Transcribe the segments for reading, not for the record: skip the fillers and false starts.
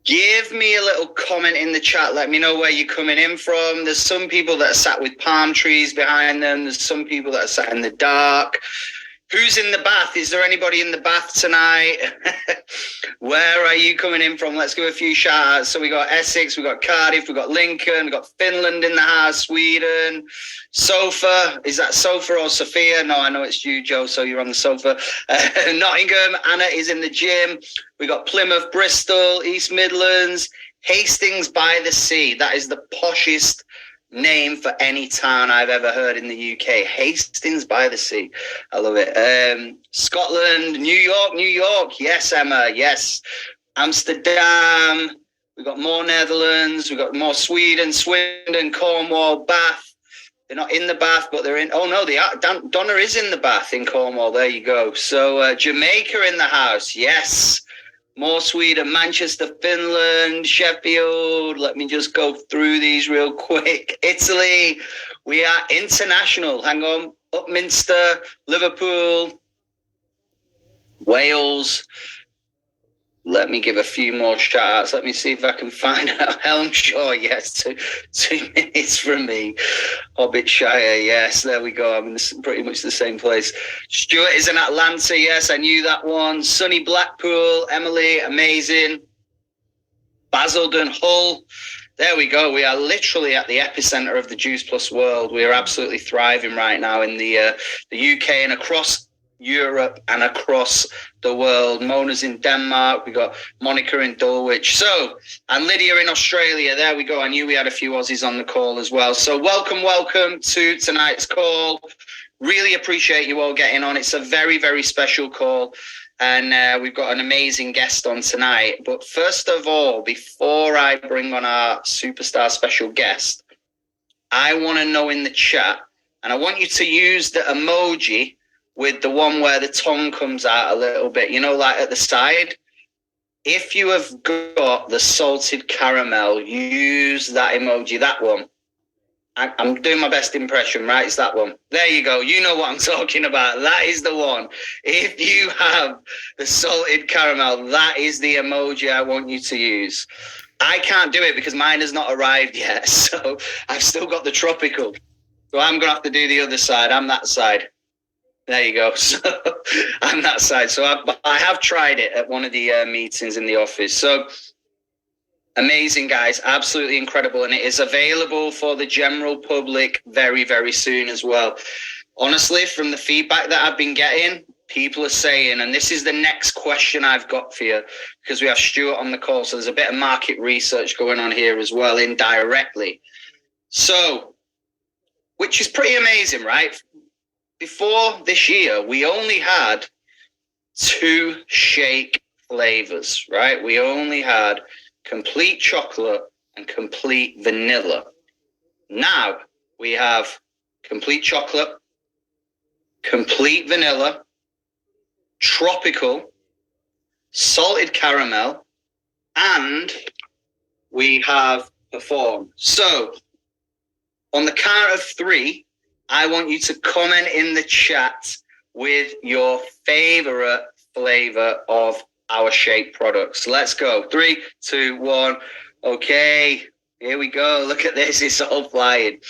Give me a little comment in the chat. Let me know where you're coming in from. There's some people that are sat with palm trees behind them. There's some people that are sat in the dark. Who's in the bath? Is there anybody in the bath tonight? Where are you coming in from? Let's give a few shout outs. So we got Essex, we got Cardiff, we got Lincoln, we got Finland in the house, Sweden, sofa. Is that sofa or Sophia? No, I know it's you, Joe, so you're on the sofa. Nottingham, Anna is in the gym. We got Plymouth, Bristol, East Midlands, Hastings by the Sea. That is the poshest name for any town I've ever heard in the UK. Hastings by the Sea. I love it. Scotland, New York. Yes, Emma. Yes. Amsterdam. We've got more Netherlands. We've got more Swindon, Cornwall, Bath. They're not in the bath, but they're in. Oh, no, they are. Donna is in the bath in Cornwall. There you go. So Jamaica in the house. Yes. More Sweden, Manchester, Finland, Sheffield. Let me just go through these real quick. Italy, we are international. Hang on. Upminster, Liverpool, Wales. Let me give a few more shout outs. Let me see if I can find out. Helmshire, yes, two minutes from me. Hobbitshire, yes, there we go. I'm in pretty much the same place. Stuart is in Atlanta, yes, I knew that one. Sunny Blackpool, Emily, amazing. Basildon, Hull. There we go. We are literally at the epicenter of the Juice Plus world. We are absolutely thriving right now in the UK and across Europe and across the world. Mona's in Denmark. We got Monica in Dulwich. So, and Lydia in Australia. There we go. I knew we had a few Aussies on the call as well. So welcome to tonight's call. Really appreciate you all getting on. It's a very, very special call. And we've got an amazing guest on tonight. But first of all, before I bring on our superstar special guest, I want to know in the chat, and I want you to use the emoji with the one where the tongue comes out a little bit, you know, like at the side. If you have got the salted caramel, use that emoji, that one. I'm doing my best impression, right? It's that one. There you go. You know what I'm talking about. That is the one. If you have the salted caramel, that is the emoji I want you to use. I can't do it because mine has not arrived yet. So I've still got the tropical. So I'm going to have to do the other side. I'm that side. There you go. So I'm that side. So I have tried it at one of the meetings in the office. So amazing, guys. Absolutely incredible. And it is available for the general public very, very soon as well. Honestly, from the feedback that I've been getting, people are saying, and this is the next question I've got for you, because we have Stuart on the call. So there's a bit of market research going on here as well, indirectly. So, which is pretty amazing, right? Before this year, we only had 2 shake flavors, right? We only had complete chocolate and complete vanilla. Now we have complete chocolate, complete vanilla, tropical, salted caramel, and we have Perform. So on the count of 3, I want you to comment in the chat with your favorite flavor of our shake products. Let's go. 3, 2, 1. Okay, here we go. Look at this. It's all flying.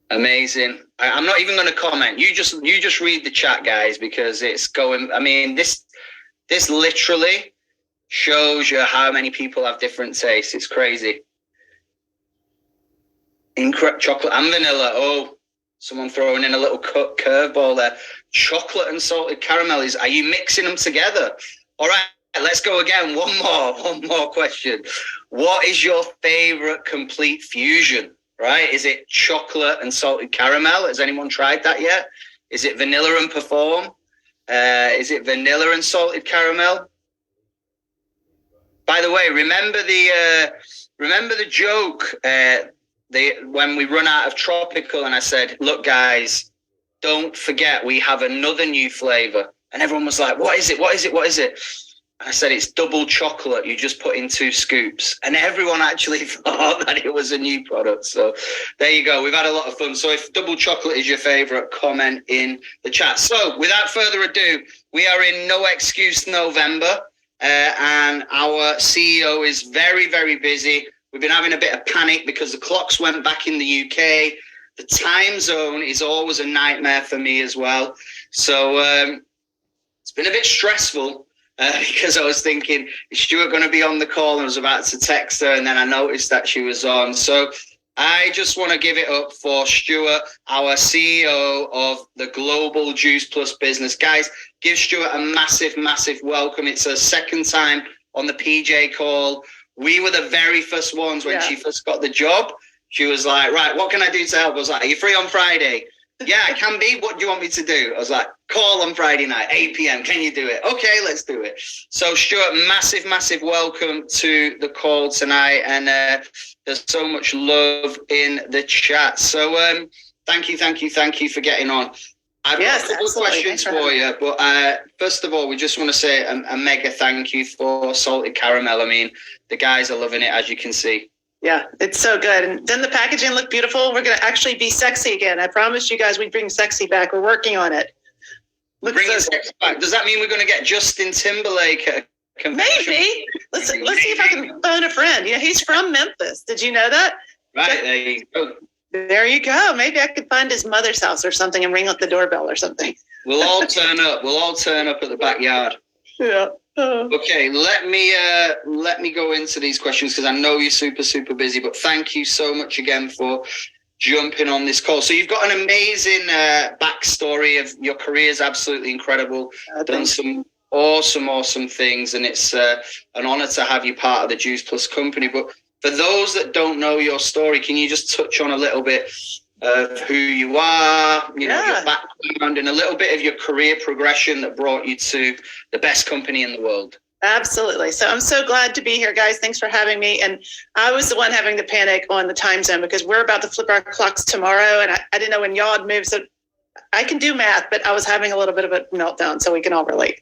Amazing. I'm not even going to comment. You just read the chat, guys, because it's going. I mean, this literally shows you how many people have different tastes. It's crazy. Chocolate and vanilla. Oh, someone throwing in a little curveball there. Chocolate and salted caramel. Are you mixing them together? All right, let's go again. One more question. What is your favorite complete fusion? Right? Is it chocolate and salted caramel? Has anyone tried that yet? Is it vanilla and Perform? Is it vanilla and salted caramel? By the way, remember the joke when we run out of tropical, and I said, look, guys, don't forget we have another new flavor. And everyone was like, what is it? What is it? What is it? And I said, it's double chocolate. You just put in 2 scoops. And everyone actually thought that it was a new product. So there you go. We've had a lot of fun. So if double chocolate is your favorite, comment in the chat. So without further ado, we are in No Excuse November. and our CEO is very, very busy. We've been having a bit of panic because the clocks went back in the UK. The time zone is always a nightmare for me as well. So it's been a bit stressful because I was thinking, is Stuart going to be on the call? And I was about to text her, and then I noticed that she was on. So I just want to give it up for Stuart, our CEO of the Global Juice Plus business. Guys, give Stuart a massive, massive welcome. It's her second time on the PJ call. We were the very first ones when she first got the job. She was like, right, what can I do to help? I was like, are you free on Friday? Yeah, I can be. What do you want me to do? I was like, call on Friday night, 8 p.m. Can you do it? Okay, let's do it. So Stuart, massive, massive welcome to the call tonight. And there's so much love in the chat. So thank you for getting on. I've got a couple of questions for you, but first of all, we just want to say a mega thank you for Salted Caramel. I mean, the guys are loving it, as you can see. Yeah, it's so good. And then the packaging looked beautiful. We're going to actually be sexy again. I promised you guys we'd bring sexy back. We're working on it. Sexy back. Does that mean we're going to get Justin Timberlake at a convention? Maybe. Let's see if I can phone a friend. You know, he's from Memphis. Did you know that? Right, there you go. There you go. Maybe I could find his mother's house or something and ring up the doorbell or something. We'll all turn up. We'll all turn up at the backyard. Yeah. Okay, let me go into these questions because I know you're super, super busy, but thank you so much again for jumping on this call. So you've got an amazing backstory of your career is absolutely incredible. Done some awesome things, and it's an honor to have you part of the Juice Plus company. But for those that don't know your story, can you just touch on a little bit of who you are, your background, and a little bit of your career progression that brought you to the best company in the world? Absolutely. So I'm so glad to be here, guys. Thanks for having me. And I was the one having the panic on the time zone because we're about to flip our clocks tomorrow. And I didn't know when y'all had moved. So I can do math, but I was having a little bit of a meltdown, so we can all relate.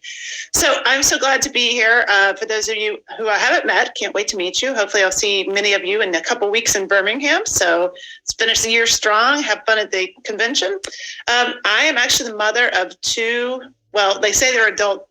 So I'm so glad to be here. For those of you who I haven't met, can't wait to meet you. Hopefully I'll see many of you in a couple weeks in Birmingham. So let's finish the year strong, have fun at the convention. I am actually the mother of two, well, they say they're adult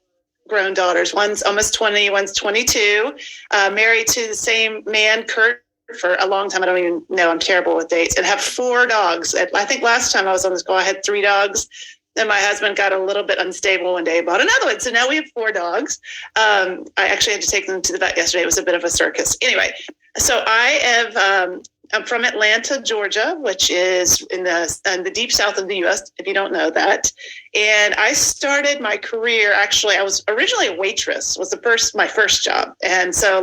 grown daughters. One's almost 20, one's 22, married to the same man, Kurt, for a long time. I don't even know. I'm terrible with dates. And have 4 dogs. I think last time I was on this call, I had 3 dogs. Then my husband got a little bit unstable one day, bought another one. So now we have 4 dogs. I actually had to take them to the vet yesterday. It was a bit of a circus. Anyway, so I'm from Atlanta, Georgia, which is in the deep south of the U.S., if you don't know that. And I started my career, actually, I was originally a waitress, was my first job. And so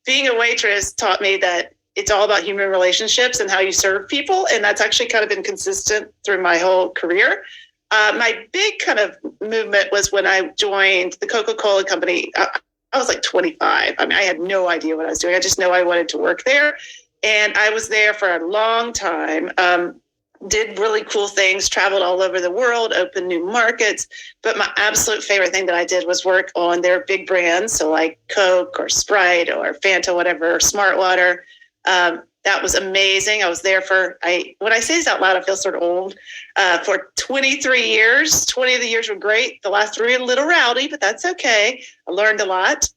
being a waitress taught me that it's all about human relationships and how you serve people. And that's actually kind of been consistent through my whole career. My big kind of movement was when I joined the Coca-Cola company. I was 25. I mean, I had no idea what I was doing. I just know I wanted to work there. And I was there for a long time, did really cool things, traveled all over the world, opened new markets. But my absolute favorite thing that I did was work on their big brands. So like Coke or Sprite or Fanta, whatever, or Smart Water. That was amazing. I was there when I say this out loud, I feel sort of old, for 23 years. 20 of the years were great. The last 3 a little rowdy, but that's okay. I learned a lot.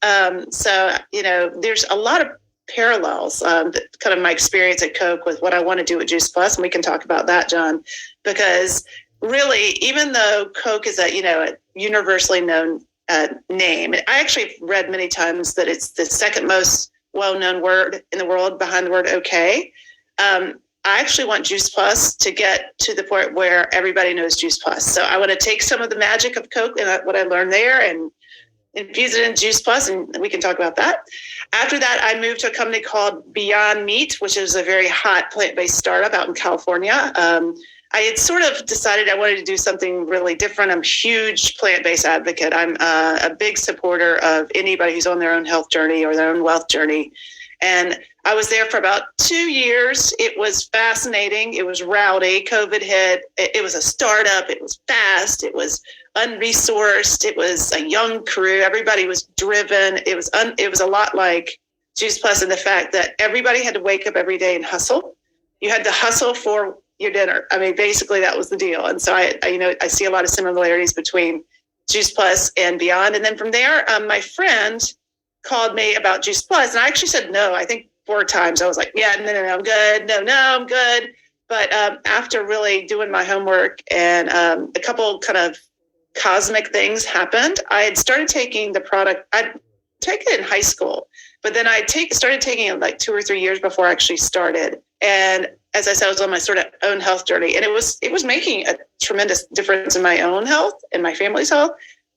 So, there's a lot of parallels, kind of my experience at Coke with what I want to do at Juice Plus. And we can talk about that, John, because really, even though Coke is a universally known name, I actually read many times that it's the second most well-known word in the world behind the word okay. I actually want Juice Plus to get to the point where everybody knows Juice Plus. So I want to take some of the magic of Coke and what I learned there and infuse it in Juice Plus, and we can talk about that. After that, I moved to a company called Beyond Meat, which is a very hot plant-based startup out in California. I had sort of decided I wanted to do something really different. I'm a huge plant-based advocate. I'm a big supporter of anybody who's on their own health journey or their own wealth journey. And I was there for about 2 years. It was fascinating. It was rowdy. COVID hit. It was a startup. It was fast. It was unresourced. It was a young crew. Everybody was driven. It was a lot like Juice Plus in the fact that everybody had to wake up every day and hustle. You had to hustle for your dinner. I mean, basically that was the deal. And so I see a lot of similarities between Juice Plus and Beyond. And then from there, my friend called me about Juice Plus, and I actually said no. I think 4 times. I was like, yeah, no, I'm good. No, I'm good. But after really doing my homework and a couple kind of cosmic things happened, I had started taking the product. I'd taken it in high school, but then I started taking it like 2 or 3 years before I actually started. And as I said, I was on my sort of own health journey, and it was making a tremendous difference in my own health and my family's health.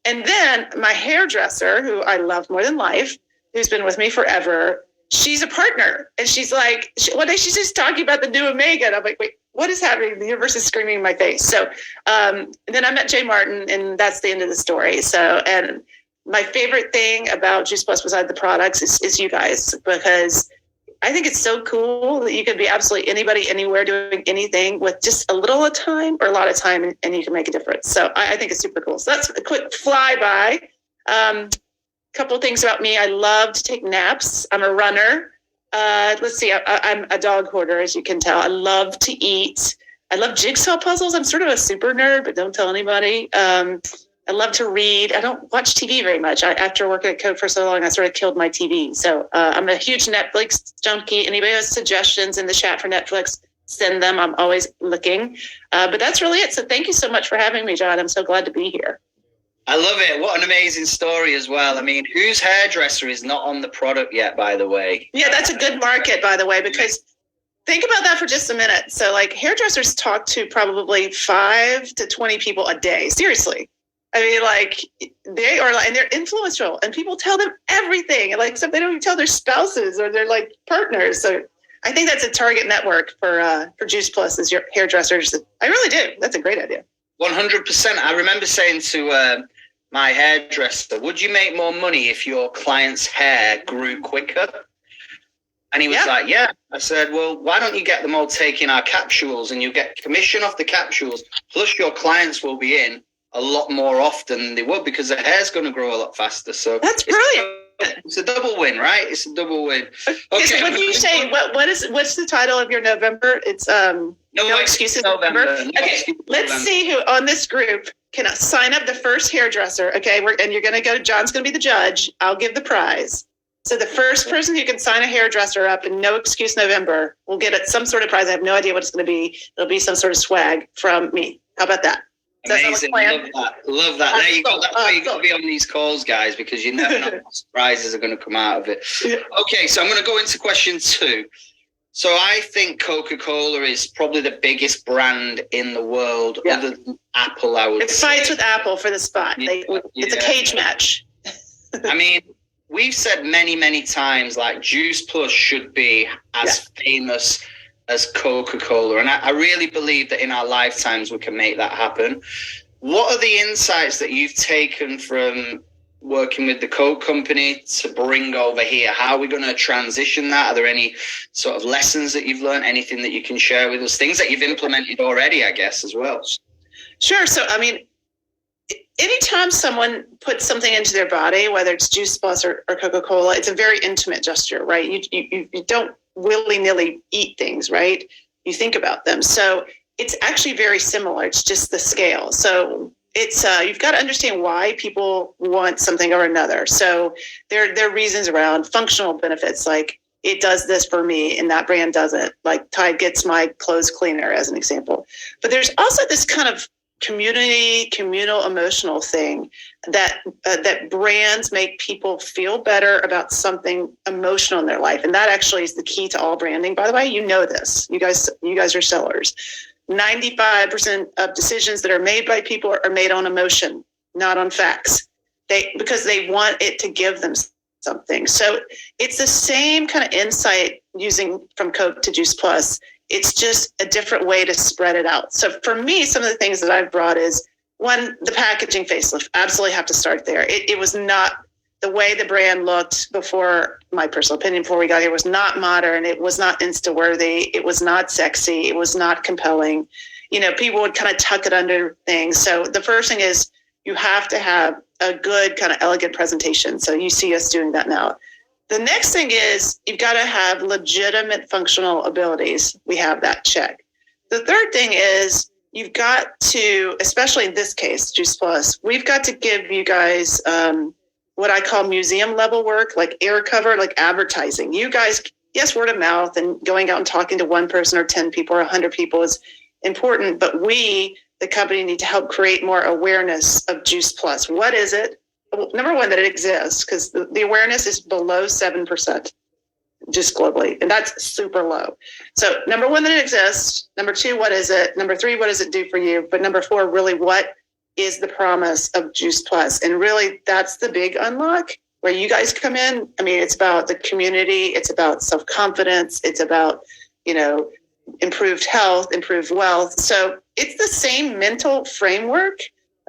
And then my hairdresser, who I love more than life, who's been with me forever, she's a partner. And she's like, one day she's just talking about the new Omega. And I'm like, wait, what is happening? The universe is screaming in my face. So then I met Jay Martin, and that's the end of the story. So, and my favorite thing about Juice Plus besides the products is you guys, because I think it's so cool that you can be absolutely anybody, anywhere, doing anything with just a little of time or a lot of time, and you can make a difference. So I think it's super cool. So that's a quick flyby. Couple of things about me. I love to take naps. I'm a runner. Let's see. I'm a dog hoarder, as you can tell. I love to eat. I love jigsaw puzzles. I'm sort of a super nerd, but don't tell anybody. I love to read. I don't watch TV very much. After working at Code for so long, I sort of killed my TV. So I'm a huge Netflix junkie. Anybody has suggestions in the chat for Netflix, send them. I'm always looking. But that's really it. So thank you so much for having me, John. I'm so glad to be here. I love it. What an amazing story as well. I mean, whose hairdresser is not on the product yet, by the way? Yeah, that's a good market, by the way, because think about that for just a minute. So like hairdressers talk to probably 5 to 20 people a day. Seriously. I mean, like they are, and they're influential, and people tell them everything. And like, so they don't even tell their spouses or their like partners. So I think that's a target network for Juice Plus is your hairdressers. I really do. That's a great idea. 100%. I remember saying to my hairdresser, would you make more money if your client's hair grew quicker? And he was like, yeah. I said, well, why don't you get them all taking our capsules, and you get commission off the capsules, plus your clients will be in a lot more often than they would, because their hair's going to grow a lot faster. So that's brilliant. It's a double win, right? It's a double win. Okay. So when you say what's the title of your November? It's no excuses November. Okay, let's see who on this group can sign up the first hairdresser. Okay, and you're going to go. John's going to be the judge. I'll give the prize. So the first person who can sign a hairdresser up in No Excuse November will get some sort of prize. I have no idea what it's going to be. It'll be some sort of swag from me. How about that? Amazing. Love that. There you go. That's why you got to be on these calls, guys, because you never know what surprises are going to come out of it. Okay, so I'm going to go into question 2. So I think Coca-Cola is probably the biggest brand in the world, other than Apple, I would say. It fights with Apple for the spot. It's a cage match. I mean, we've said many, many times, like, Juice Plus should be as famous as Coca-Cola. And I really believe that in our lifetimes we can make that happen. What are the insights that you've taken from working with the Coke company to bring over here? How are we going to transition that? Are there any sort of lessons that you've learned? Anything that you can share with us? Things that you've implemented already, I guess, as well. Sure. So, I mean, anytime someone puts something into their body, whether it's Juice Plus or Coca-Cola, it's a very intimate gesture, right? You don't willy-nilly eat things, right? You think about them. So it's actually very similar. It's just the scale. So it's you've got to understand why people want something or another. So there are reasons around functional benefits, like it does this for me and that brand doesn't. Like Tide gets my clothes cleaner, as an example. But there's also this kind of communal emotional thing that brands make people feel better about something emotional in their life. And that actually is the key to all branding. By the way, you know this. You guys are sellers. 95% of decisions that are made by people are made on emotion, not on facts. Because they want it to give them something. So it's the same kind of insight using from Coke to Juice Plus. It's just a different way to spread it out. So for me, some of the things that I've brought is, one, the packaging facelift. Absolutely have to start there. It was not the way the brand looked before, my personal opinion, before we got here, was not modern. It was not Insta-worthy. It was not sexy. It was not compelling. You know, people would kind of tuck it under things. So the first thing is you have to have a good kind of elegant presentation. So you see us doing that now. The next thing is you've got to have legitimate functional abilities. We have that check. The third thing is you've got to, especially in this case, Juice Plus, we've got to give you guys what I call museum level work, like air cover, like advertising. You guys, yes, word of mouth and going out and talking to one person or 10 people or 100 people is important, but we, the company, need to help create more awareness of Juice Plus. What is it? Well, number one, that it exists, because the awareness is below 7% just globally, and that's super low. So number one, that it exists. Number two, what is it? Number three, what does it do for you? But number four, really, what is the promise of Juice Plus? And really, that's the big unlock where you guys come in. I mean, it's about the community. It's about self-confidence. It's about, improved health, improved wealth. So it's the same mental framework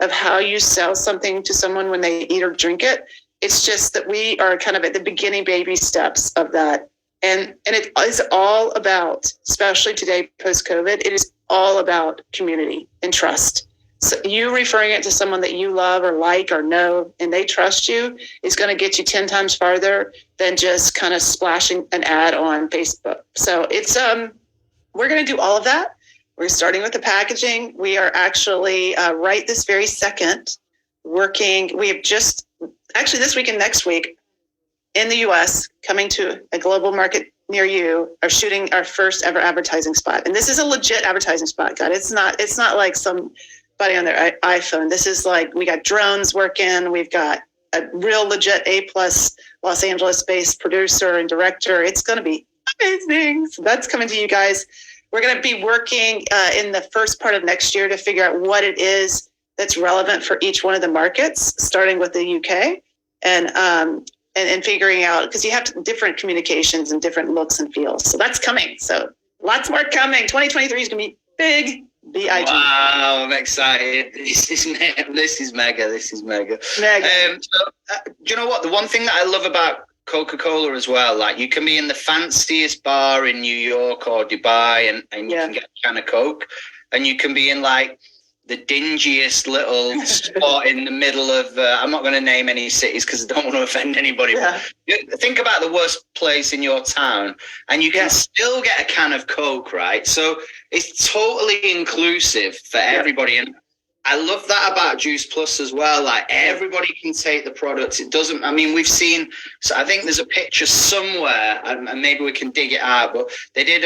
of how you sell something to someone when they eat or drink it. It's just that we are kind of at the beginning baby steps of that. And it is all about, especially today, post-COVID, it is all about community and trust. So you referring it to someone that you love or like or know, and they trust you, is going to get you 10 times farther than just kind of splashing an ad on Facebook. So it's, we're going to do all of that. We're starting with the packaging. We are actually right this very second working. We have just, actually this week and next week in the US, coming to a global market near you, are shooting our first ever advertising spot. And this is a legit advertising spot, God. It's not like somebody on their iPhone. This is like, we got drones working. We've got a real legit A+ Los Angeles based producer and director. It's going to be amazing. So that's coming to you guys. We're going to be working in the first part of next year to figure out what it is that's relevant for each one of the markets, starting with the UK, and figuring out, because you have different communications and different looks and feels. So that's coming. So lots more coming. 2023 is going to be big. B-I-G. Wow, I'm excited. This is mega. This is mega. Do you know what? The one thing that I love about Coca-Cola as well, like you can be in the fanciest bar in New York or Dubai and you can get a can of Coke, and you can be in like the dingiest little spot in the middle of, I'm not going to name any cities because I don't want to offend anybody. Yeah. But think about the worst place in your town and you can still get a can of Coke, right? So it's totally inclusive for everybody. And I love that about Juice Plus as well. Like everybody can take the products. It doesn't, I mean, we've seen, so I think there's a picture somewhere and maybe we can dig it out, but they did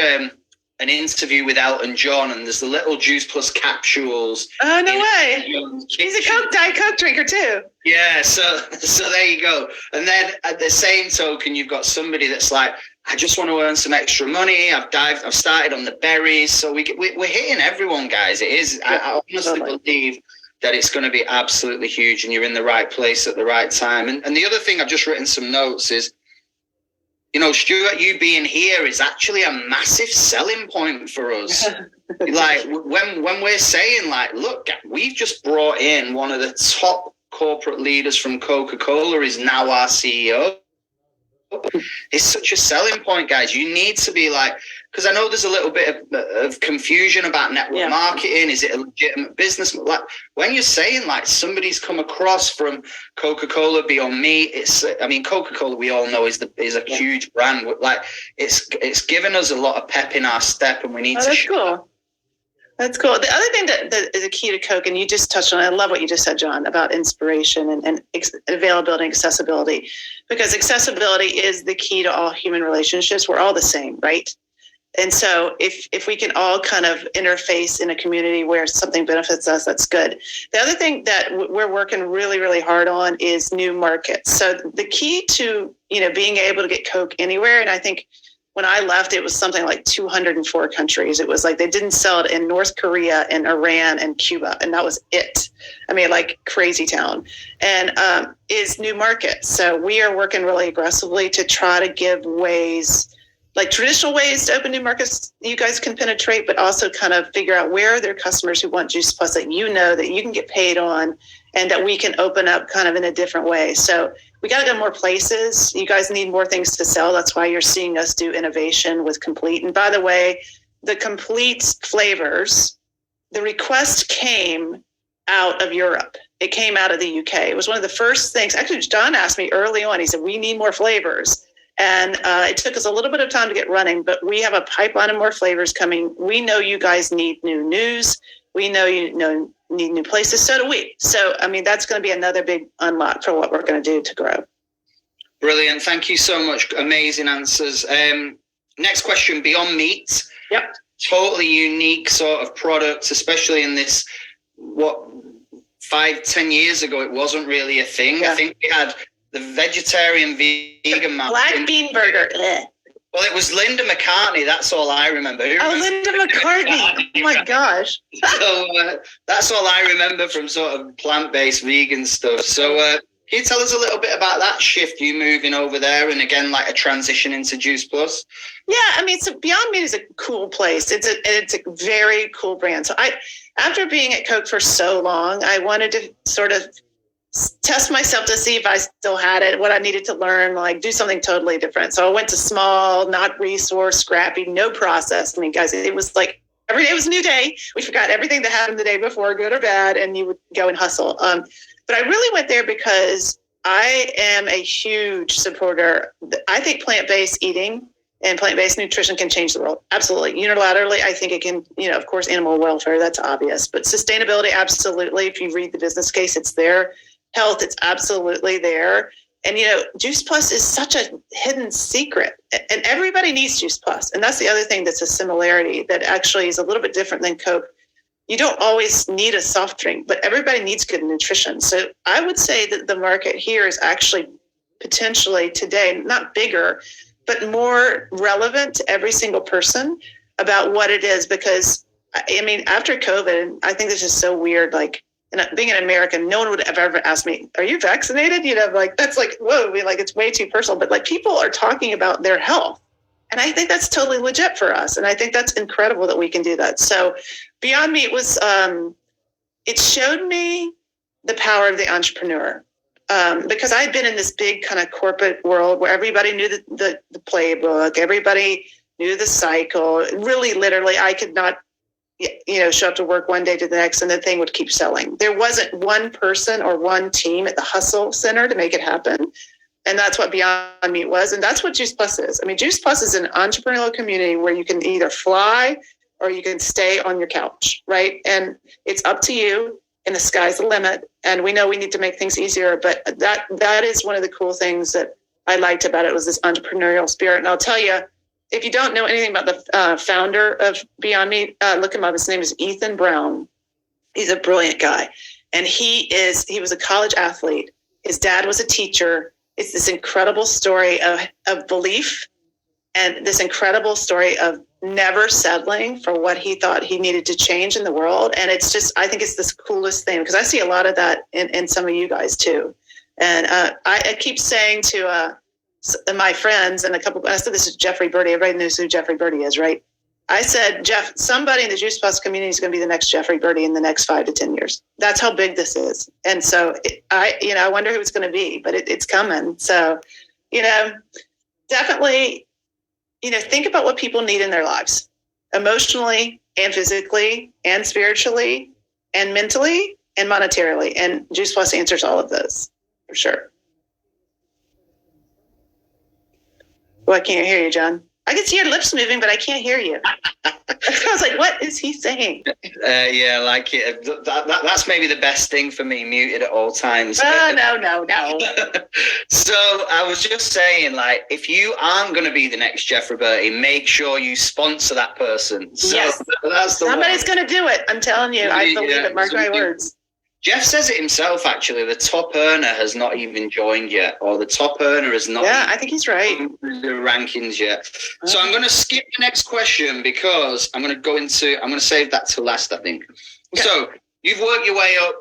an interview with Elton John and there's the little Juice Plus capsules. Oh, no way. He's a Diet Coke drinker too. Yeah. So there you go. And then at the same token, you've got somebody that's like, I just want to earn some extra money. I've started on the berries. So we're hitting everyone, guys. It is. I honestly believe that it's going to be absolutely huge and you're in the right place at the right time. And the other thing, I've just written some notes is, Stuart, you being here is actually a massive selling point for us. Like when we're saying like, look, we've just brought in one of the top corporate leaders from Coca-Cola is now our CEO. It's such a selling point, guys. You need to be like, because I know there's a little bit of confusion about network marketing. Is it a legitimate business? Like when you're saying like somebody's come across from Coca-Cola Beyond Meat, Coca-Cola we all know is a huge brand. Like it's given us a lot of pep in our step, and we need to. That's cool. That's cool. The other thing that is a key to Coke, and you just touched on it, I love what you just said, John, about inspiration and availability and accessibility, because accessibility is the key to all human relationships. We're all the same, right? And so if we can all kind of interface in a community where something benefits us, that's good. The other thing that we're working really, really hard on is new markets. So the key to, being able to get Coke anywhere, and I think when I left, it was something like 204 countries. It was like they didn't sell it in North Korea and Iran and Cuba, and that was it. I mean, like crazy town. And is new markets. So we are working really aggressively to try to give ways, like traditional ways to open new markets you guys can penetrate, but also kind of figure out where are there customers who want Juice Plus that that you can get paid on and that we can open up kind of in a different way. So we got to go more places. You guys need more things to sell. That's why you're seeing us do innovation with Complete. And by the way, the Complete flavors, the request came out of Europe. It came out of the UK. It was one of the first things. Actually, John asked me early on. He said, we need more flavors. And it took us a little bit of time to get running, but we have a pipeline of more flavors coming. We know you guys need new news. We know need new places. So do we. So, I mean, that's going to be another big unlock for what we're going to do to grow. Brilliant. Thank you so much. Amazing answers. Next question, Beyond Meat. Yep. Totally unique sort of products, especially in this, 5-10 years ago, it wasn't really a thing. Yeah. I think we had the vegetarian vegan black bean burger. Well, it was Linda McCartney. That's all I remember. Linda McCartney. Oh my gosh. So that's all I remember from sort of plant-based vegan stuff. So can you tell us a little bit about that shift, you moving over there, and again, like a transition into Juice Plus? Yeah, I mean, so Beyond Meat is a cool place. It's a very cool brand. So after being at Coke for so long, I wanted to sort of test myself to see if I still had it, what I needed to learn, like do something totally different. So I went to small, not resource, scrappy, no process. I mean, guys, it was like every day was a new day. We forgot everything that happened the day before, good or bad, and you would go and hustle. But I really went there because I am a huge supporter. I think plant-based eating and plant-based nutrition can change the world. Absolutely. Unilaterally, I think it can, of course, animal welfare, that's obvious. But sustainability, absolutely. If you read the business case, it's there. Health, it's absolutely there. And, Juice Plus is such a hidden secret. And everybody needs Juice Plus. And that's the other thing that's a similarity that actually is a little bit different than Coke. You don't always need a soft drink, but everybody needs good nutrition. So I would say that the market here is actually potentially today, not bigger, but more relevant to every single person about what it is. Because, I mean, after COVID, I think this is so weird, like, and being an American, no one would have ever asked me, are you vaccinated? Like, that's like, whoa, like, it's way too personal. But like, people are talking about their health. And I think that's totally legit for us. And I think that's incredible that we can do that. So Beyond Meat was, it showed me the power of the entrepreneur. Because I'd been in this big kind of corporate world where everybody knew the playbook, everybody knew the cycle. Really, literally, I could not, show up to work one day to the next and the thing would keep selling. There wasn't one person or one team at the hustle center to make it happen. And that's what Beyond Meat was. And that's what Juice Plus is. I mean, Juice Plus is an entrepreneurial community where you can either fly or you can stay on your couch, right? And it's up to you, and the sky's the limit. And we know we need to make things easier, but that is one of the cool things that I liked about it, was this entrepreneurial spirit. And I'll tell you, if you don't know anything about the founder of Beyond Meat, look him up. His name is Ethan Brown. He's a brilliant guy. And he was a college athlete. His dad was a teacher. It's this incredible story of belief and this incredible story of never settling for what he thought he needed to change in the world. And it's just, I think it's this coolest thing, because I see a lot of that in some of you guys too. And I keep saying to my friends and I said this is Jeffrey Birdie. Everybody knows who Jeffrey Birdie is, right? I said, Jeff, somebody in the Juice Plus community is going to be the next Jeffrey Birdie in the next 5 to 10 years. That's how big this is. And so I wonder who it's going to be, but it's coming. So, definitely, think about what people need in their lives, emotionally and physically and spiritually and mentally and monetarily. And Juice Plus answers all of those for sure. Well, I can't hear you, John. I can see your lips moving, but I can't hear you. I was like, what is he saying? Yeah, like it. That's maybe the best thing for me, muted at all times. No. So I was just saying, like, if you aren't going to be the next Jeffrey Birdie, make sure you sponsor that person. So yes. That's the Somebody's going to do it. I'm telling you. I believe it. Mark my words. Jeff says it himself, actually. The top earner has not even joined yet, or the top earner has not. Yeah, I think he's right. The rankings yet. So I'm going to skip the next question because I'm going to save that to last, I think. Okay. So you've worked your way up,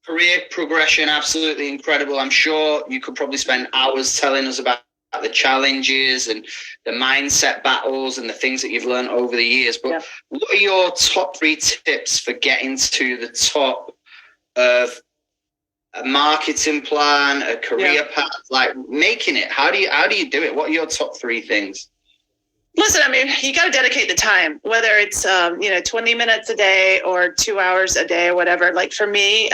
career progression, absolutely incredible. I'm sure you could probably spend hours telling us about the challenges and the mindset battles and the things that you've learned over the years. But what are your top 3 tips for getting to the top of a marketing plan, a career path, like making it? How do you do it? What are your top 3 things? Listen, I mean, you got to dedicate the time, whether it's 20 minutes a day or 2 hours a day or whatever. Like for me,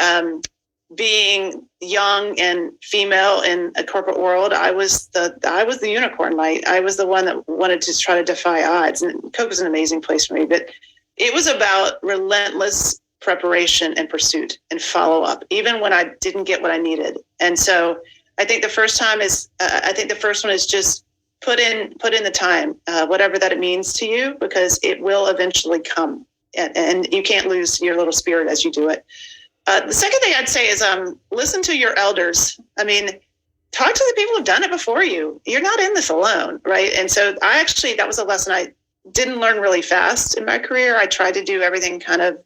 being young and female in a corporate world, I was the unicorn. I was the one that wanted to try to defy odds. And Coke was an amazing place for me, but it was about relentless preparation and pursuit and follow up, even when I didn't get what I needed. And so I think the first one is just put in the time, whatever that it means to you, because it will eventually come, and you can't lose your little spirit as you do it. The second thing I'd say is listen to your elders. I mean, talk to the people who've done it before you. You're not in this alone, right? And so that was a lesson I didn't learn really fast in my career. I tried to do everything kind of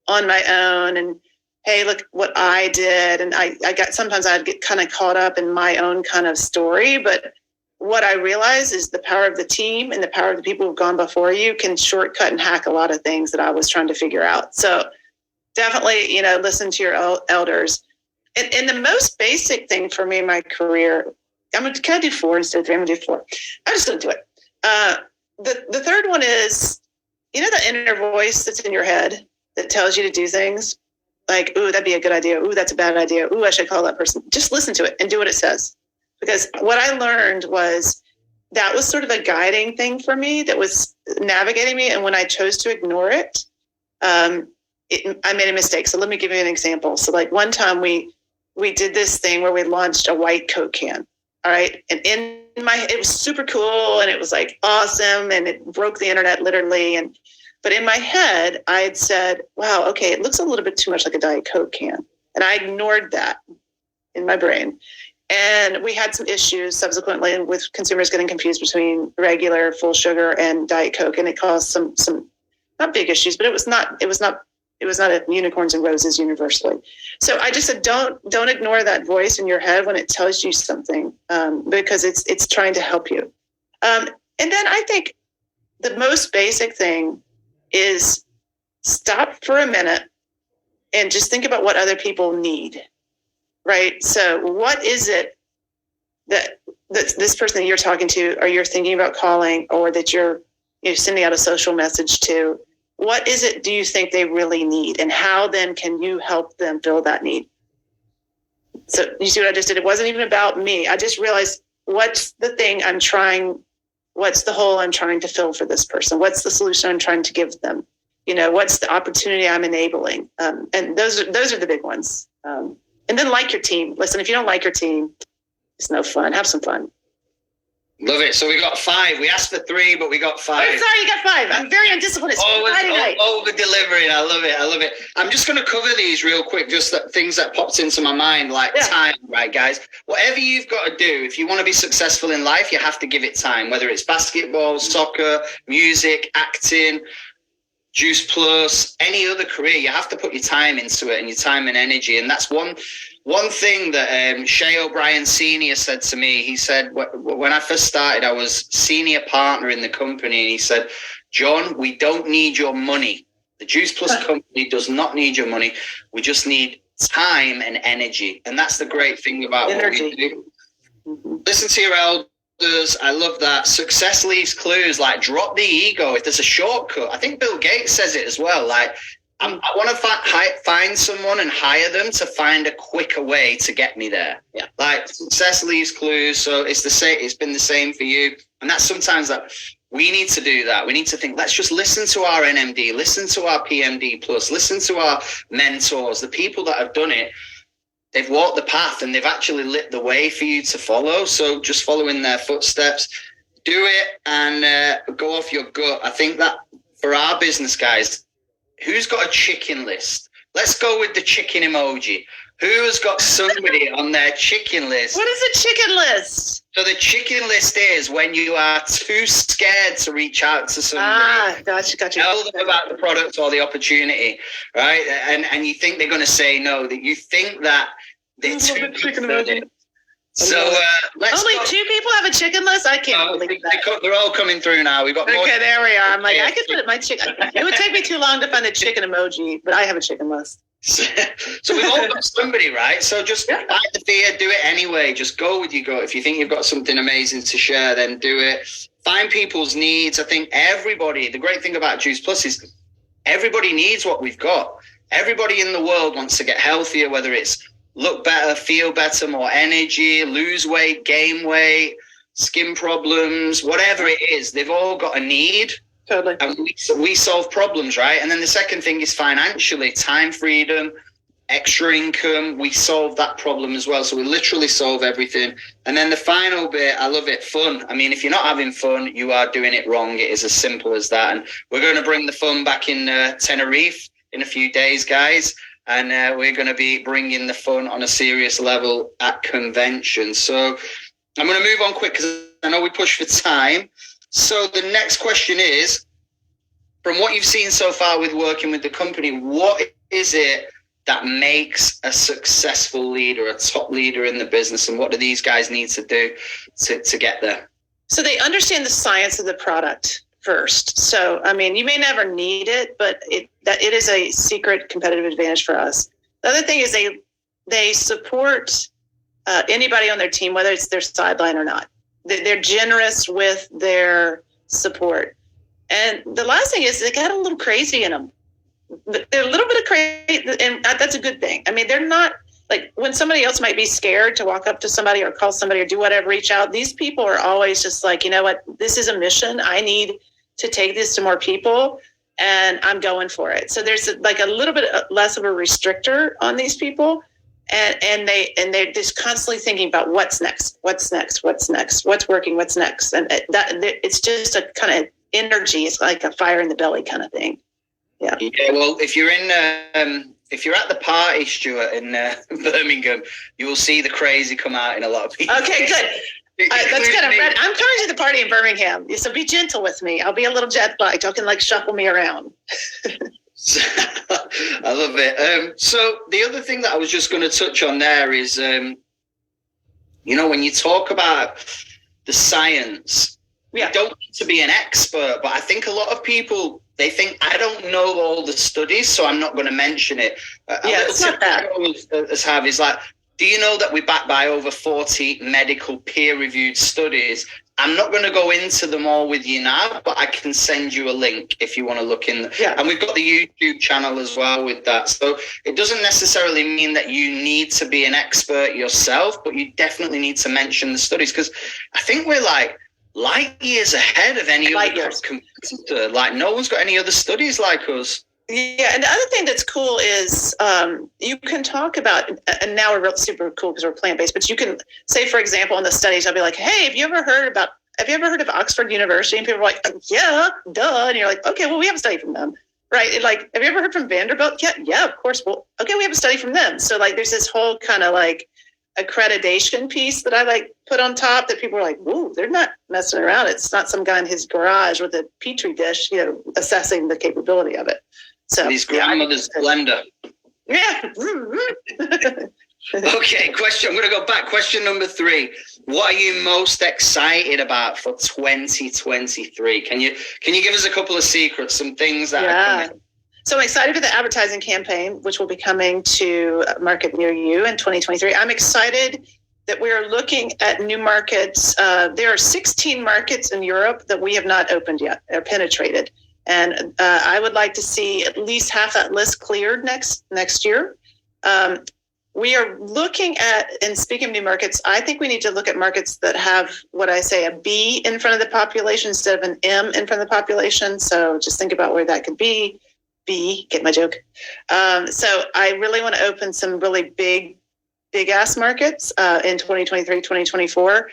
on my own, and hey, look what I did. And sometimes I'd get kind of caught up in my own kind of story. But what I realized is the power of the team and the power of the people who've gone before you can shortcut and hack a lot of things that I was trying to figure out. So definitely, listen to your elders. And the most basic thing for me in my career, can I do 4 instead of 3? I'm going to do 4. I'm just going to do it. The third one is, the inner voice that's in your head that tells you to do things like, ooh, that'd be a good idea. Ooh, that's a bad idea. Ooh, I should call that person. Just listen to it and do what it says. Because what I learned was that was sort of a guiding thing for me that was navigating me. And when I chose to ignore it, I made a mistake. So let me give you an example. So like one time we did this thing where we launched a white Coke can. All right. And it was super cool. And it was like awesome. And it broke the internet literally. But in my head, I had said, wow, okay, it looks a little bit too much like a Diet Coke can. And I ignored that in my brain. And we had some issues subsequently with consumers getting confused between regular full sugar and Diet Coke. And it caused some not big issues, but it was not a unicorns and roses universally. So I just said, don't ignore that voice in your head when it tells you something, because it's trying to help you. And then I think the most basic thing is stop for a minute and just think about what other people need, right? So what is it that this person that you're talking to, or you're thinking about calling, or that you're sending out a social message to, what is it do you think they really need? And how then can you help them fill that need? So you see what I just did? It wasn't even about me. I just realized, what's the hole I'm trying to fill for this person? What's the solution I'm trying to give them? What's the opportunity I'm enabling? And those are the big ones. And then like your team. Listen, if you don't like your team, it's no fun. Have some fun. Love it. So we got 5. We asked for 3, but we got 5. I'm sorry, you got 5. I'm very undisciplined. Over delivering. I love it. I'm just going to cover these real quick, just things that popped into my mind, like time, right, guys? Whatever you've got to do, if you want to be successful in life, you have to give it time, whether it's basketball, soccer, music, acting, Juice Plus, any other career. You have to put your time into it, and your time and energy. And that's one thing that Shay O'Brien Sr. said to me. He said, when I first started, I was senior partner in the company, and he said, John, we don't need your money. The Juice Plus company does not need your money. We just need time and energy. And that's the great thing about energy. What we do. Mm-hmm. Listen to your elders. I love that. Success leaves clues. Like, drop the ego. If there's a shortcut, I think Bill Gates says it as well. Like, I want to find someone and hire them to find a quicker way to get me there. Yeah. Like, success leaves clues. So it's the same. It's been the same for you. And that's sometimes that we need to do that. We need to think, let's just listen to our NMD, listen to our PMD plus, listen to our mentors, the people that have done it. They've walked the path and they've actually lit the way for you to follow. So just follow in their footsteps, do it, and go off your gut. I think that for our business guys, who's got a chicken list? Let's go with the chicken emoji. Who has got somebody on their chicken list? What is a chicken list? So the chicken list is when you are too scared to reach out to somebody. Gotcha. Tell them about the product or the opportunity, right? And you think they're going to say no, that you think that they're too good. So let's only 2 people have a chicken list? I can't believe that. They're all coming through now. We've got more. Okay, there we are. I'm like, I could put my chicken. It would take me too long to find a chicken emoji, but I have a chicken list. So we've all got somebody, right? So just fight the fear, do it anyway. Just go with your gut. If you think you've got something amazing to share, then do it. Find people's needs. I think the great thing about Juice Plus is everybody needs what we've got. Everybody in the world wants to get healthier, whether it's look better, feel better, more energy, lose weight, gain weight, skin problems, whatever it is. They've all got a need. Totally. And we solve problems, right? And then the second thing is financially, time freedom, extra income. We solve that problem as well. So we literally solve everything. And then the final bit, I love it, fun. I mean, if you're not having fun, you are doing it wrong. It is as simple as that. And we're going to bring the fun back in Tenerife in a few days, guys. And we're going to be bringing the fun on a serious level at convention. So I'm going to move on quick because I know we push for time. So the next question is, from what you've seen so far with working with the company, what is it that makes a successful leader, a top leader in the business, and what do these guys need to do to get there? So they understand the science of the product first. So, I mean, you may never need it, but it is a secret competitive advantage for us. The other thing is they support anybody on their team, whether it's their sideline or not. They're generous with their support. And the last thing is they got a little crazy in them. They're a little bit of crazy, and that's a good thing. I mean, they're not like when somebody else might be scared to walk up to somebody or call somebody or do whatever, reach out. These people are always just like, you know what, this is a mission. I need to take this to more people, and I'm going for it. So there's like a little bit less of a restrictor on these people. And they're just constantly thinking about what's next, what's working, what's next. And it's just a kind of energy. It's like a fire in the belly kind of thing. Yeah. Yeah. Well, if you're at the party, Stuart, in Birmingham, you will see the crazy come out in a lot of people. Okay, good. That's good. I'm coming to the party in Birmingham, so be gentle with me. I'll be a little jet lagged. You can like shuffle me around. I love it. So the other thing that I was just going to touch on there is, when you talk about the science, you don't need to be an expert, but I think a lot of people, they think I don't know all the studies, so I'm not going to mention it. It's not that. I always have is like, do you know that we're backed by over 40 medical peer-reviewed studies? I'm not going to go into them all with you now, but I can send you a link if you want to look in. Yeah. And we've got the YouTube channel as well with that. So it doesn't necessarily mean that you need to be an expert yourself, but you definitely need to mention the studies, because I think we're like light years ahead of any other competitor. Like no one's got any other studies like us. Yeah, and the other thing that's cool is you can talk about, and now we're real super cool because we're plant-based, but you can say, for example, in the studies, I'll be like, hey, have you ever heard of Oxford University? And people are like, yeah, duh. And you're like, okay, well, we have a study from them, right? Like, have you ever heard from Vanderbilt? Yeah, of course. Well, okay, we have a study from them. So like, there's this whole kind of like accreditation piece that I like put on top that people are like, whoa, they're not messing around. It's not some guy in his garage with a petri dish, assessing the capability of it. So his grandmother's blender. Yeah. Okay, I'm going to go back. Question number 3. What are you most excited about for 2023? Can you give us a couple of secrets, some things that are coming? So I'm excited for the advertising campaign, which will be coming to a market near you in 2023. I'm excited that we are looking at new markets. There are 16 markets in Europe that we have not opened yet or penetrated. And I would like to see at least half that list cleared next year. We are looking at, and speaking of new markets, I think we need to look at markets that have what I say a B in front of the population instead of an M in front of the population. So just think about where that could be. B, get my joke. So I really want to open some really big ass markets in 2023, 2024.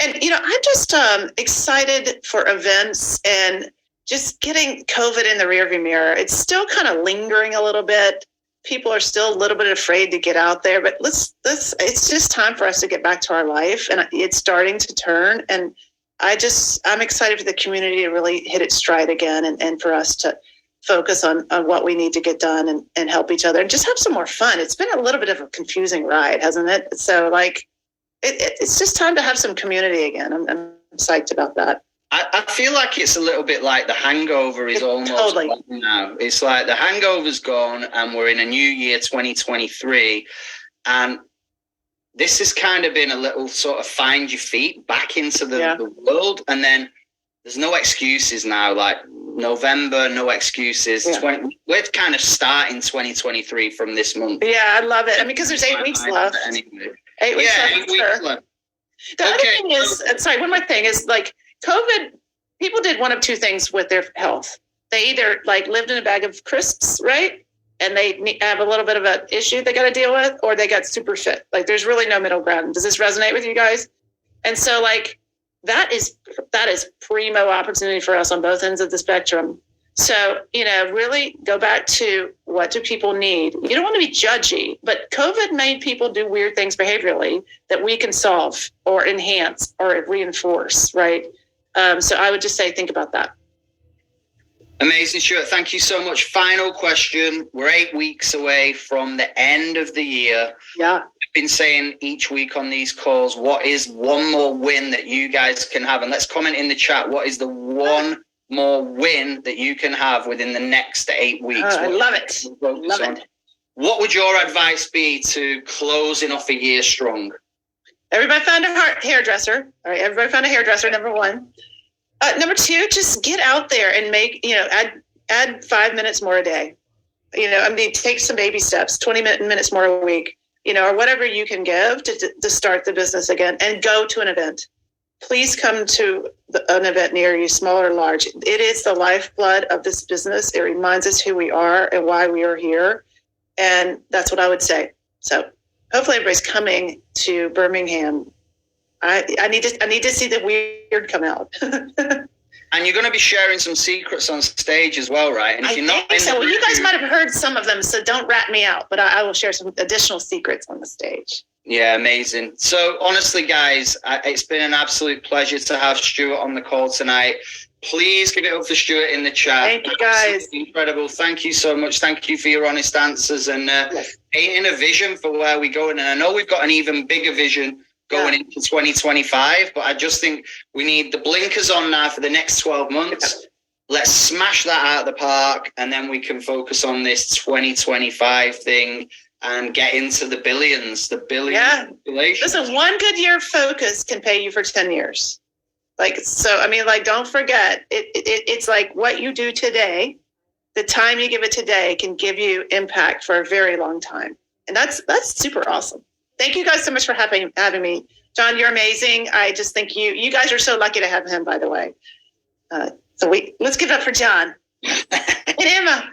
And, I'm just excited for events and just getting COVID in the rearview mirror. It's still kind of lingering a little bit. People are still a little bit afraid to get out there, but it's just time for us to get back to our life, and it's starting to turn. And I'm excited for the community to really hit its stride again, and for us to focus on what we need to get done and help each other and just have some more fun. It's been a little bit of a confusing ride, hasn't it? So like, it's just time to have some community again. I'm psyched about that. I feel like it's a little bit like the hangover is almost totally gone now. It's like the hangover's gone and we're in a new year, 2023. And this has kind of been a little sort of find your feet back into the world. And then there's no excuses now, like November, no excuses. Yeah. We're kind of starting 2023 from this month. Yeah, I love it. I mean, because there's 8 weeks left. Anyway. 8 weeks left. 8 weeks left. The other thing is, one more thing is like, COVID people did one of two things with their health. They either like lived in a bag of crisps, right? And they have a little bit of an issue they got to deal with, or they got super fit. Like there's really no middle ground. Does this resonate with you guys? And so like that is primo opportunity for us on both ends of the spectrum. So, really go back to what do people need? You don't want to be judgy, but COVID made people do weird things behaviorally that we can solve or enhance or reinforce, right? So I would just say, think about that. Amazing, Stuart. Thank you so much. Final question. We're 8 weeks away from the end of the year. Yeah. I've been saying each week on these calls, what is one more win that you guys can have? And let's comment in the chat. What is the one more win that you can have within the next 8 weeks? I love it. Love it. What would your advice be to closing off a year strong? Everybody found a hairdresser. All right. Everybody found a hairdresser, number one. Number two, just get out there and make, add 5 minutes more a day. Take some baby steps, 20 minutes more a week, or whatever you can give to start the business again, and go to an event. Please come to an event near you, small or large. It is the lifeblood of this business. It reminds us who we are and why we are here. And that's what I would say. So hopefully everybody's coming to Birmingham. I need to see the weird come out. And you're going to be sharing some secrets on stage as well, right? And if you're not in so. You guys might have heard some of them, so don't rat me out. But I will share some additional secrets on the stage. Yeah, amazing. So honestly, guys, it's been an absolute pleasure to have Stuart on the call tonight. Please give it up for Stuart in the chat. Thank you, guys. Absolutely incredible. Thank you so much. Thank you for your honest answers and painting a vision for where we're going. And I know we've got an even bigger vision going into 2025, but I just think we need the blinkers on now for the next 12 months. Let's smash that out of the park, and then we can focus on this 2025 thing and get into the billions, population. Listen, one good year of focus can pay you for 10 years. Don't forget, it's like what you do today, the time you give it today can give you impact for a very long time. And that's super awesome. Thank you guys so much for having me. John, you're amazing. I just think you guys are so lucky to have him, by the way. Let's give it up for John and Emma.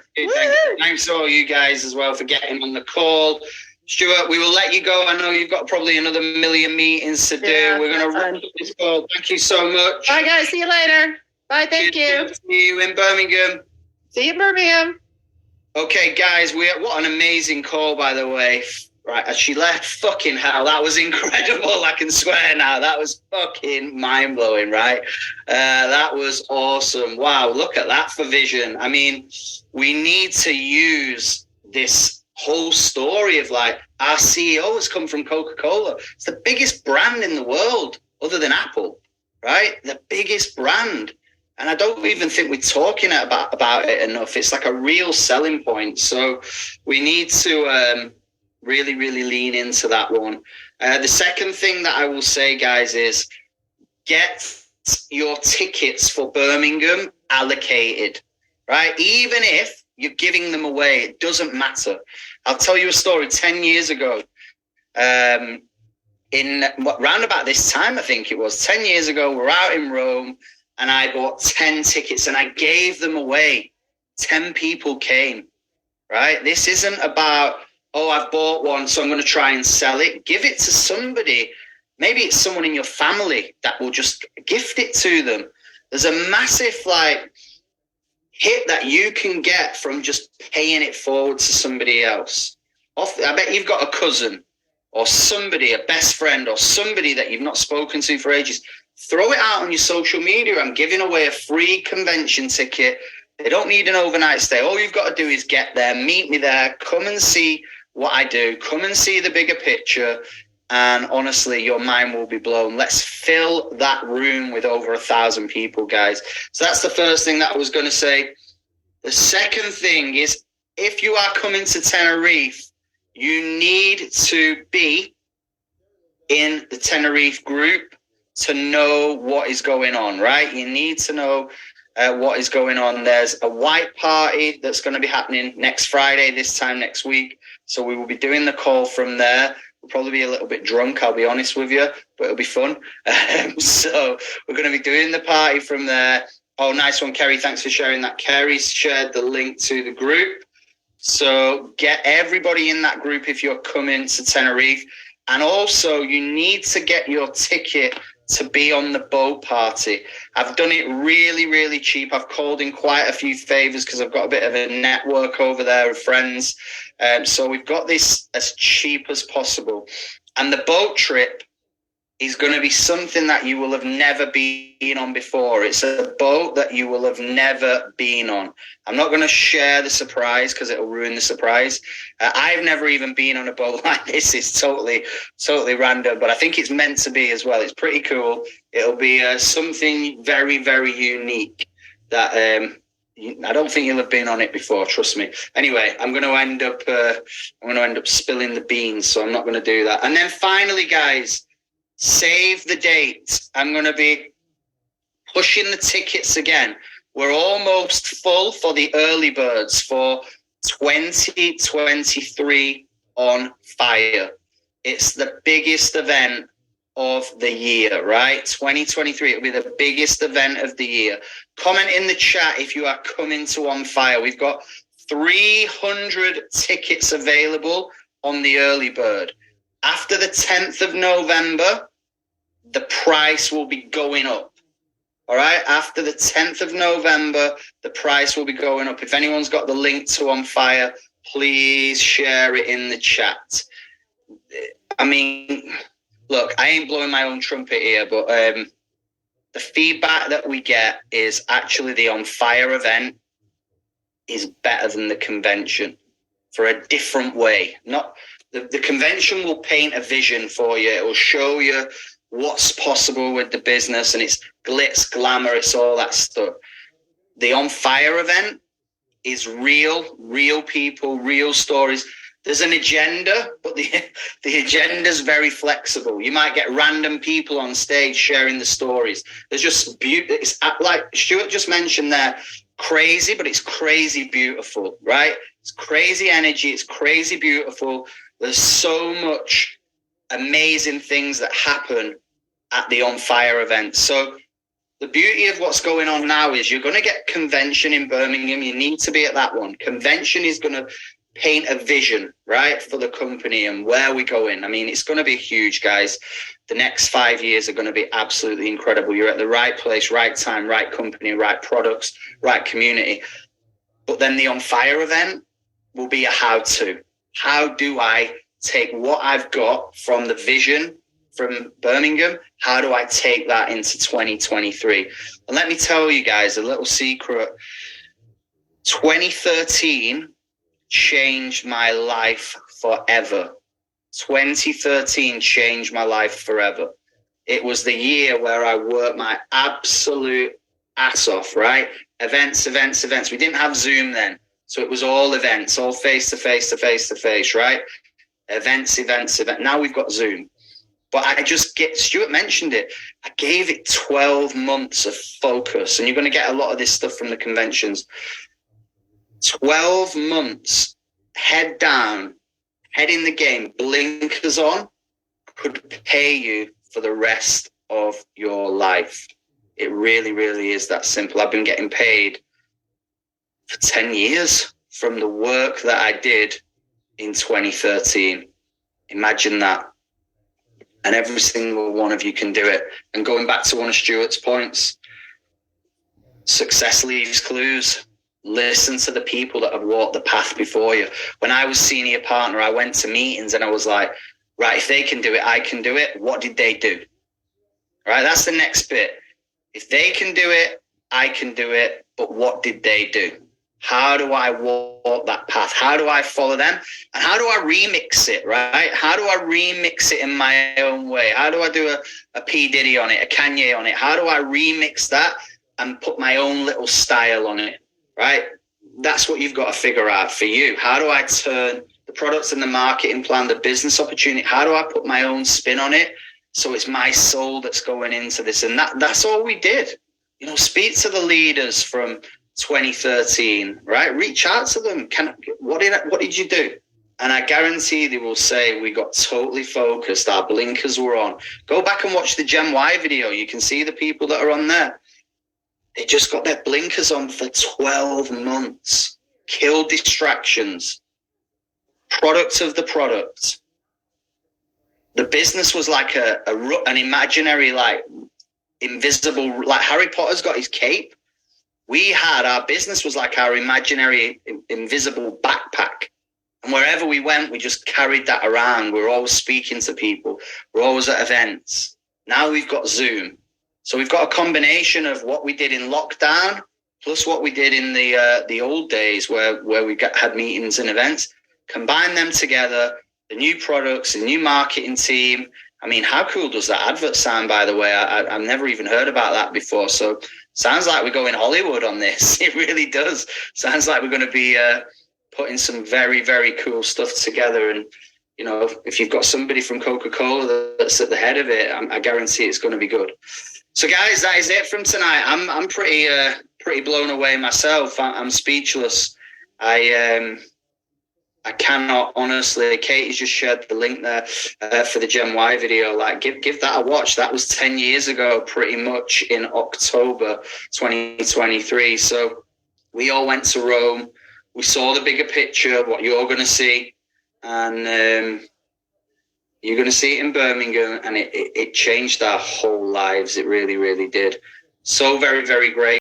Thanks to all you guys as well for getting on the call. Stuart, we will let you go. I know you've got probably another million meetings to do. We're going to wrap up this call. Thank you so much. Bye, guys. See you later. Bye. Thank you. See you in Birmingham. See you in Birmingham. Okay, guys. What an amazing call, by the way. Right, as she left, fucking hell, that was incredible. I can swear now. That was fucking mind-blowing, right? That was awesome. Wow, look at that for vision. I mean, we need to use this whole story of like, our CEO has come from Coca-Cola. It's the biggest brand in the world other than Apple, right? The biggest brand. And I don't even think we're talking about it enough. It's like a real selling point. So we need to... really, really lean into that one. The second thing that I will say, guys, is get your tickets for Birmingham allocated, right? Even if you're giving them away, it doesn't matter. I'll tell you a story. 10 years ago, round about this time, I think it was, 10 years ago, we're out in Rome, and I bought 10 tickets, and I gave them away. 10 people came, right? This isn't about... I've bought one, so I'm going to try and sell it. Give it to somebody. Maybe it's someone in your family that will just gift it to them. There's a massive hit that you can get from just paying it forward to somebody else. I bet you've got a cousin or somebody, a best friend or somebody that you've not spoken to for ages. Throw it out on your social media. I'm giving away a free convention ticket. They don't need an overnight stay. All you've got to do is get there, meet me there, come and see what I do, come and see the bigger picture, and honestly, your mind will be blown. Let's fill that room with over 1,000 people, guys. So that's the first thing that I was going to say. The second thing is, if you are coming to Tenerife, you need to be in the Tenerife group to know what is going on, right? You need to know what is going on. There's a white party that's going to be happening next Friday, this time next week. So we will be doing the call from there. We'll probably be a little bit drunk, I'll be honest with you, but it'll be fun. So we're going to be doing the party from there. Oh, nice one, Kerry. Thanks for sharing that. Kerry's shared the link to the group. So get everybody in that group if you're coming to Tenerife. And also, you need to get your ticket to be on the boat party. I've done it really, really cheap. I've called in quite a few favors because I've got a bit of a network over there of friends. So we've got this as cheap as possible. And the boat trip is going to be something that you will have never been on before. It's a boat that you will have never been on. I'm not going to share the surprise because it'll ruin the surprise. I've never even been on a boat like this. It's totally random, but I think it's meant to be as well. It's pretty cool. It'll be something very, very unique that I don't think you'll have been on it before. Trust me. Anyway, I'm going to end up spilling the beans, so I'm not going to do that. And then finally, guys, save the date. I'm going to be pushing the tickets again. We're almost full for the early birds for 2023 on Fire. It's the biggest event of the year, right? 2023, it'll be the biggest event of the year. Comment in the chat if you are coming to On Fire. We've got 300 tickets available on the early bird. After the 10th of November, the price will be going up. All right? After the 10th of November, the price will be going up. If anyone's got the link to On Fire, please share it in the chat. I mean, look, I ain't blowing my own trumpet here, but the feedback that we get is actually the On Fire event is better than the convention for a different way. Not the convention will paint a vision for you. It will show you what's possible with the business, and it's glitz, glamour, it's all that stuff. The On Fire event is real people, real stories. There's an agenda, but the agenda's very flexible. You might get random people on stage sharing the stories. There's just beauty. It's like Stuart just mentioned there, crazy, but it's crazy beautiful, right? It's crazy energy. It's crazy beautiful. There's so much amazing things that happen at the On Fire event. So the beauty of what's going on now is you're going to get convention in Birmingham. You need to be at that one. Convention is going to paint a vision, right, for the company and where we're going. I mean, it's going to be huge, guys. The next 5 years are going to be absolutely incredible. You're at the right place, right time, right company, right products, right community. But then the On Fire event will be a how-to. How do I take what I've got from the vision from Birmingham? How do I take that into 2023? And let me tell you guys a little secret. 2013 changed my life forever. 2013 changed my life forever. It was the year where I worked my absolute ass off, right? Events. We didn't have Zoom then. So it was all events, all face to face, right? Events. Now we've got Zoom. But Stuart mentioned it. I gave it 12 months of focus. And you're going to get a lot of this stuff from the conventions. 12 months, head down, head in the game, blinkers on, could pay you for the rest of your life. It really, really is that simple. I've been getting paid for 10 years from the work that I did in 2013. Imagine that. And every single one of you can do it. And going back to one of Stuart's points, success leaves clues. Listen to the people that have walked the path before you. When I was senior partner, I went to meetings and I was like, right, if they can do it, I can do it. What did they do? Right, that's the next bit. If they can do it, I can do it. But what did they do? How do I walk that path? How do I follow them? And how do I remix it, right? How do I remix it in my own way? How do I do a P. Diddy on it, a Kanye on it? How do I remix that and put my own little style on it, right? That's what you've got to figure out for you. How do I turn the products and the marketing plan, the business opportunity? How do I put my own spin on it so it's my soul that's going into this? And that's all we did. You know, speak to the leaders from 2013, right? Reach out to them. What did you do? And I guarantee they will say we got totally focused. Our blinkers were on. Go back and watch the Gen Y video. You can see the people that are on there. They just got their blinkers on for 12 months. Killed distractions. Product of the product. The business was like an imaginary, like invisible, like Harry Potter's got his cape. Our business was like our imaginary, invisible backpack. And wherever we went, we just carried that around. We were always speaking to people. We're always at events. Now we've got Zoom. So we've got a combination of what we did in lockdown, plus what we did in the old days where we had meetings and events. Combine them together, the new products, the new marketing team. I mean, how cool does that advert sound, by the way? I've never even heard about that before. So sounds like we're going Hollywood on this. It really does. Sounds like we're going to be putting some very, very cool stuff together. And, you know, if you've got somebody from Coca-Cola that's at the head of it, I guarantee it's going to be good. So, guys, that is it from tonight. I'm pretty blown away myself. I'm speechless. I cannot, honestly. Katie's just shared the link there for the Gen Y video. Like, give that a watch. That was 10 years ago, pretty much in October 2023. So we all went to Rome. We saw the bigger picture, what you're going to see, and you're going to see it in Birmingham, and it changed our whole lives. It really, really did. So very, very great.